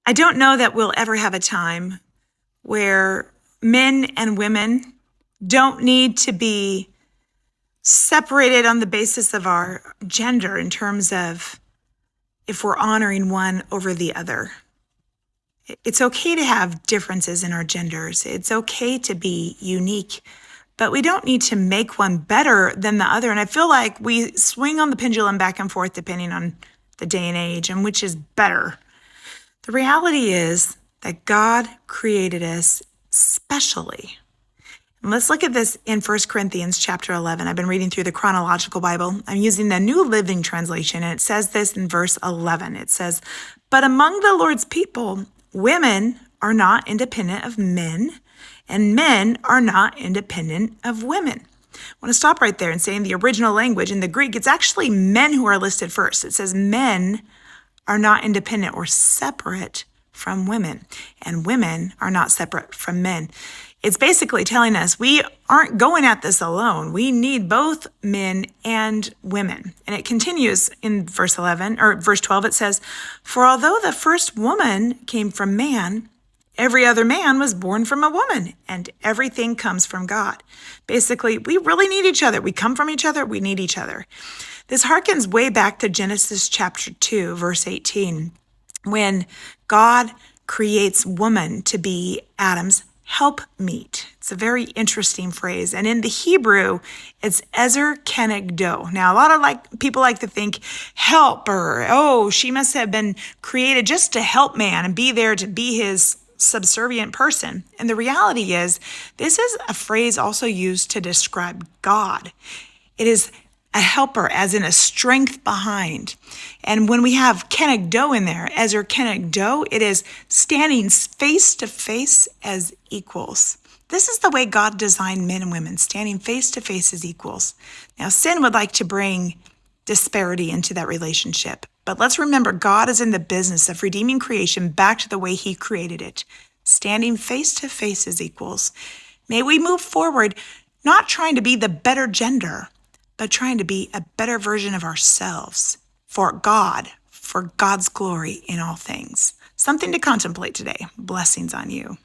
I don't know that we'll ever have a time where men and women don't need to be separated on the basis of our gender in terms of if we're honoring one over the other. It's okay to have differences in our genders. It's okay to be unique, but we don't need to make one better than the other. And I feel like we swing on the pendulum back and forth depending on the day and age and which is better. The reality is that God created us specially. And let's look at this in 1 Corinthians chapter 11. I've been reading through the chronological Bible. I'm using the New Living Translation, and it says this in verse 11. It says, "But among the Lord's people, women are not independent of men, and men are not independent of women." I want to stop right there and say in the original language, in the Greek, it's actually men who are listed first. It says men are not independent or separate from women, and women are not separate from men. It's basically telling us we aren't going at this alone. We need both men and women. And it continues in verse 12, it says, "For although the first woman came from man, every other man was born from a woman, and everything comes from God." Basically, we really need each other. We come from each other. We need each other. This harkens way back to Genesis chapter 2, verse 18, when God creates woman to be Adam's helpmeet. It's a very interesting phrase. And in the Hebrew, it's Ezer Kenegdo. Now, a lot of people like to think helper. Oh, she must have been created just to help man and be there to be his subservient person. And the reality is, this is a phrase also used to describe God. It is a helper, as in a strength behind. And when we have kenegdo in there, Ezer Kenegdo, it is standing face to face as equals. This is the way God designed men and women, standing face to face as equals. Now, sin would like to bring disparity into that relationship. But let's remember, God is in the business of redeeming creation back to the way he created it, standing face to face as equals. May we move forward, not trying to be the better gender, but trying to be a better version of ourselves for God, for God's glory in all things. Something to contemplate today. Blessings on you.